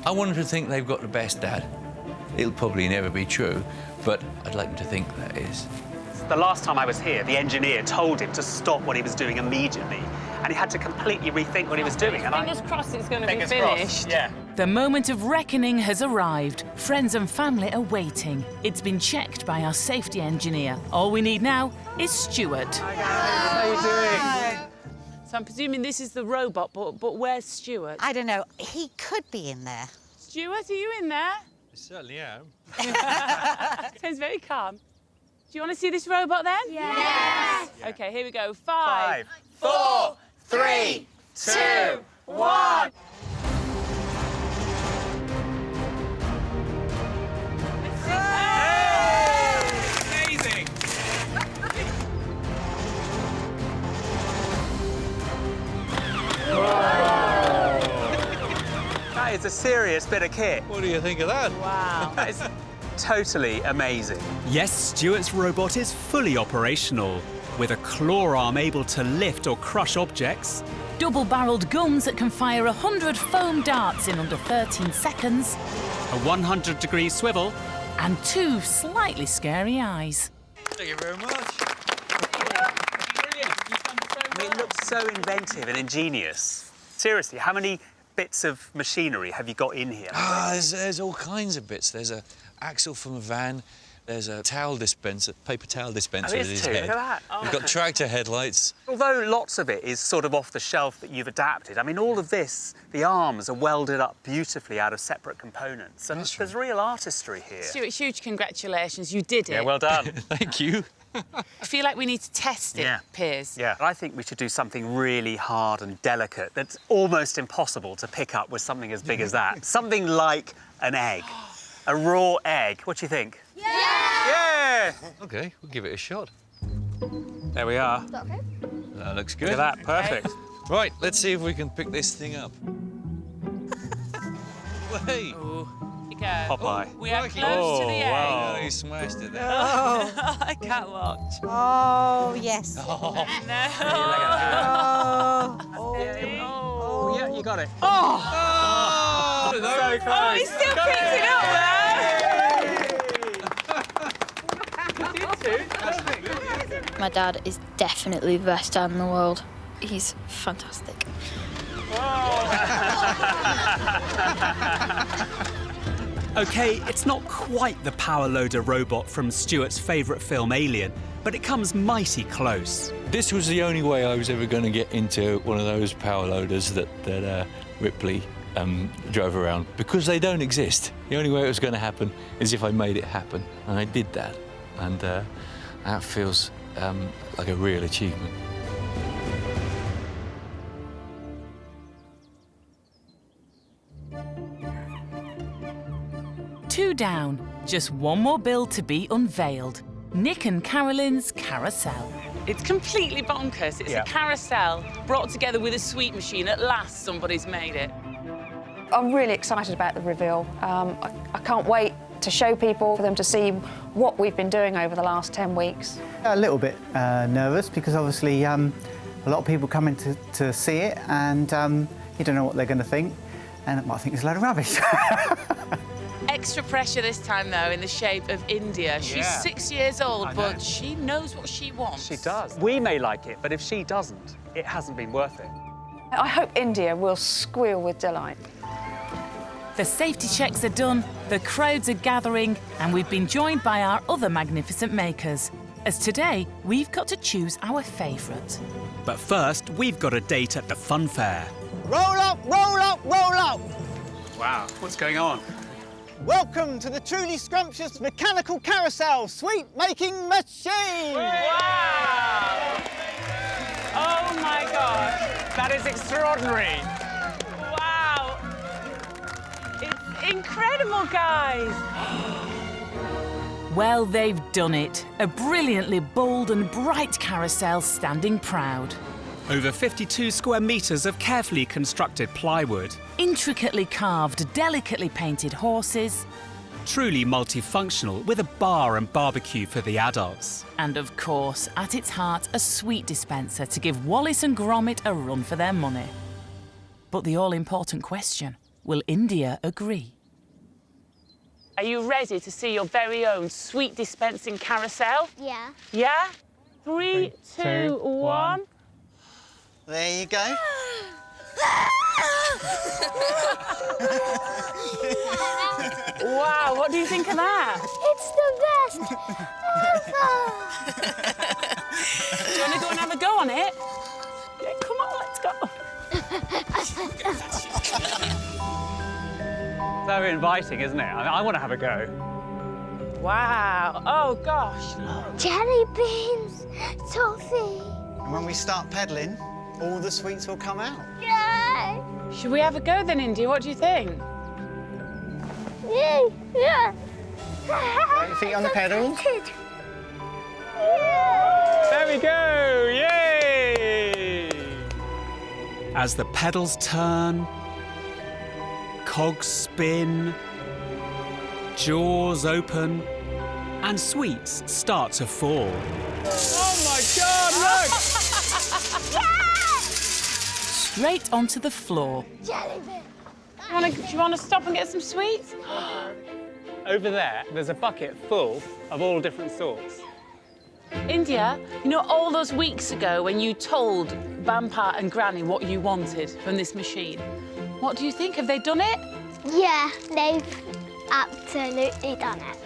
I want them to think they've got the best dad. It'll probably never be true, but I'd like them to think that is. The last time I was here, the engineer told him to stop what he was doing immediately, and he had to completely rethink what he was doing. Fingers crossed it's going to be finished. Yeah. The moment of reckoning has arrived. Friends and family are waiting. It's been checked by our safety engineer. All we need now is Stuart. Hi, guys. How are you doing? So I'm presuming this is the robot, but where's Stuart? I don't know. He could be in there. Stuart, are you in there? Certainly am. Sounds very calm. Do you want to see this robot then? Yes. OK, here we go. 5, 4, 3, 2, 1. Amazing. That is a serious bit of kit. What do you think of that? Wow. That is totally amazing. Yes, Stuart's robot is fully operational, with a claw arm able to lift or crush objects, Double-barrelled guns that can fire 100 foam darts in under 13 seconds, a 100-degree swivel, and 2 slightly scary eyes. Thank you very much. It looks so inventive and ingenious. Seriously, how many bits of machinery have you got in here? There's all kinds of bits. There's a axle from a van. There's a towel dispenser, paper towel dispenser with his head. Look at that. We've got tractor headlights. Although lots of it is sort of off the shelf that you've adapted, I mean, all of this, the arms are welded up beautifully out of separate components. And there's real artistry here. Stuart, huge congratulations. You did it. Yeah, well done. Thank you. I feel like we need to test it, Piers. Yeah, I think we should do something really hard and delicate that's almost impossible to pick up with something as big as that. Something like an egg. A raw egg. What do you think? Yeah! OK, we'll give it a shot. There we are. Is that okay? That looks good. Look at that, perfect. Right, let's see if we can pick this thing up. Hey! Ooh. you go. Popeye. We are close to the egg. Wow. Oh, he smashed it there. Oh. I can't watch. Oh, yes. Oh. No. Oh, yeah, you got it. Oh. Oh, so close. Oh, he still picks it up there. My dad is definitely the best dad in the world. He's fantastic. OK, it's not quite the power loader robot from Stuart's favourite film, Alien, but it comes mighty close. This was the only way I was ever going to get into one of those power loaders that Ripley drove around, because they don't exist. The only way it was going to happen is if I made it happen, and I did that. And that feels like a real achievement. Two down, just one more build to be unveiled. Nick and Carolyn's Carousel. It's completely bonkers. It's a carousel brought together with a sweet machine. At last, somebody's made it. I'm really excited about the reveal. I can't wait to show people, for them to see what we've been doing over the last 10 weeks. A little bit nervous because obviously a lot of people come in to see it and you don't know what they're going to think, and they might think it's a load of rubbish. Extra pressure this time, though, in the shape of India. She's 6 years old, but she knows what she wants. She does. We may like it, but if she doesn't, it hasn't been worth it. I hope India will squeal with delight. The safety checks are done, the crowds are gathering, and we've been joined by our other magnificent makers. As today, we've got to choose our favourite. But first, we've got a date at the fun fair. Roll up, roll up, roll up! Wow, what's going on? Welcome to the truly scrumptious mechanical carousel sweet making machine! Wow! Oh my gosh, that is extraordinary. Wow! It's incredible, guys. Well, they've done it. A brilliantly bold and bright carousel standing proud. Over 52 square metres of carefully constructed plywood. Intricately carved, delicately painted horses. Truly multifunctional, with a bar and barbecue for the adults. And of course, at its heart, a sweet dispenser to give Wallace and Gromit a run for their money. But the all-important question, will India agree? Are you ready to see your very own sweet dispensing carousel? Yeah. Yeah? 3, 2, 1. There you go. Wow, what do you think of that? It's the best ever! Do you want to go and have a go on it? Yeah, come on, let's go. Very inviting, isn't it? I want to have a go. Wow, oh gosh. Jelly beans, toffee. And when we start pedalling, all the sweets will come out. Yay! Should we have a go then, India? What do you think? Yay! Yeah! Put your feet on the pedal. There we go! Yay! As the pedals turn, cogs spin, jaws open, and sweets start to fall. Oh my God, look! Straight onto the floor. Jelly bean. Do you want to stop and get some sweets? Over there, there's a bucket full of all different sorts. India, you know, all those weeks ago when you told Grandpa and Granny what you wanted from this machine, what do you think? Have they done it? Yeah, they've absolutely done it.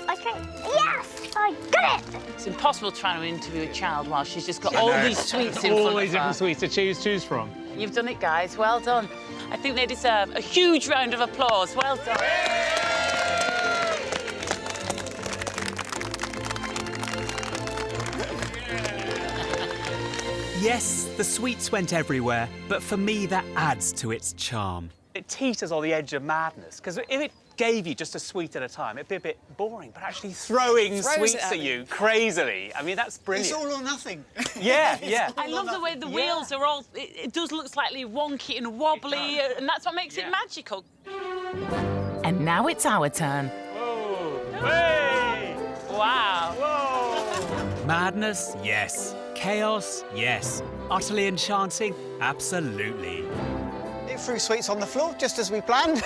Okay, yes, I got it! It's impossible trying to interview a child while she's just got all these sweets in front of her. All these different sweets to choose from. You've done it, guys. Well done. I think they deserve a huge round of applause. Well done. Yes, the sweets went everywhere, but for me that adds to its charm. It teeters on the edge of madness, because if it gave you just a sweet at a time, it'd be a bit boring, but actually throwing sweets at you crazily, I mean, that's brilliant. It's all or nothing. Yeah, yeah. I love the way the wheels are all... It does look slightly wonky and wobbly, and that's what makes it magical. And now it's our turn. Hey! Wow. Madness, yes. Chaos, yes. Utterly enchanting, absolutely. It threw sweets on the floor, just as we planned.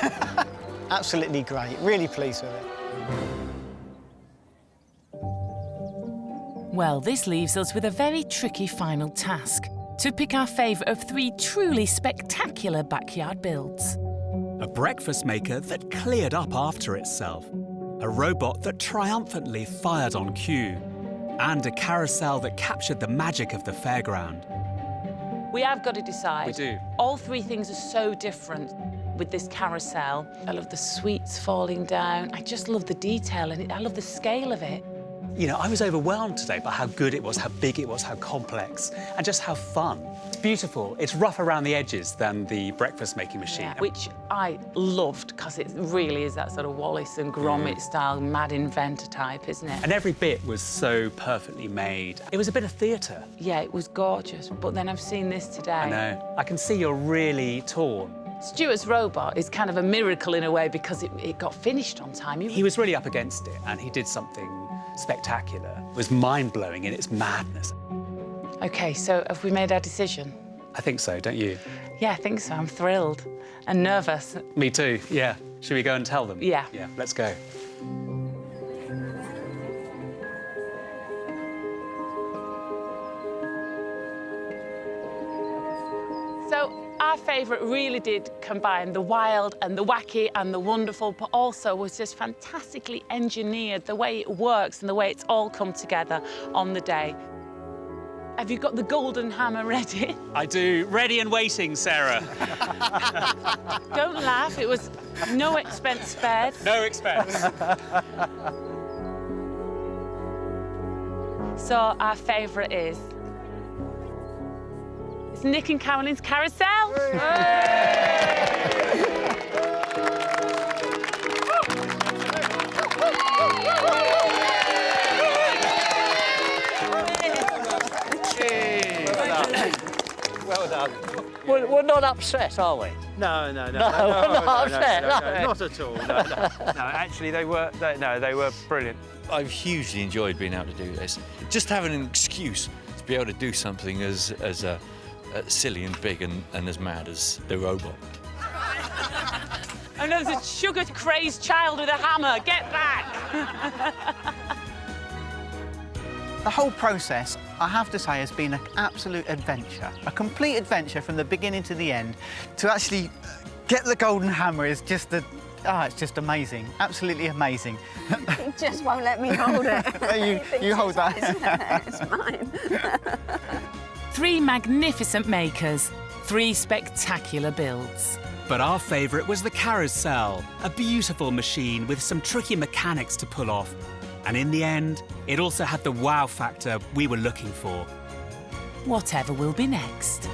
Absolutely great, really pleased with it. Well, this leaves us with a very tricky final task, to pick our favourite of 3 truly spectacular backyard builds. A breakfast maker that cleared up after itself. A robot that triumphantly fired on cue. And a carousel that captured the magic of the fairground. We have got to decide. We do. All 3 things are so different with this carousel. I love the sweets falling down. I just love the detail and I love the scale of it. You know, I was overwhelmed today by how good it was, how big it was, how complex, and just how fun. It's beautiful. It's rougher around the edges than the breakfast making machine. Yeah, which I loved, because it really is that sort of Wallace and Gromit style mad inventor type, isn't it? And every bit was so perfectly made. It was a bit of theatre. Yeah, it was gorgeous, but then I've seen this today. I know. I can see you're really torn. Stuart's robot is kind of a miracle in a way because it got finished on time. He was really up against it, and he did something spectacular. It was mind-blowing in its madness. OK, so have we made our decision? I think so, don't you? Yeah, I think so. I'm thrilled and nervous. Me too, yeah. Should we go and tell them? Yeah. Yeah, let's go. So our favourite really did combine the wild and the wacky and the wonderful, but also was just fantastically engineered, the way it works and the way it's all come together on the day. Have you got the golden hammer ready? I do. Ready and waiting, Sarah. Don't laugh, it was no expense spared. No expense. So our favourite is... It's Nick and Carolyn's Carousel. Well done. We're not upset, are we? No, No, we're not upset. not at all. No, actually, they were brilliant. I've hugely enjoyed being able to do this. Just having an excuse to be able to do something as silly and big and as mad as the robot. Oh no, there's a sugar-crazed child with a hammer. Get back! The whole process, I have to say, has been an absolute adventure. A complete adventure from the beginning to the end. To actually get the golden hammer is just it's just amazing. Absolutely amazing. He just won't let me hold it. you hold that. It's mine. 3 magnificent makers, 3 spectacular builds. But our favourite was the Carousel, a beautiful machine with some tricky mechanics to pull off. And in the end, it also had the wow factor we were looking for. Whatever will be next.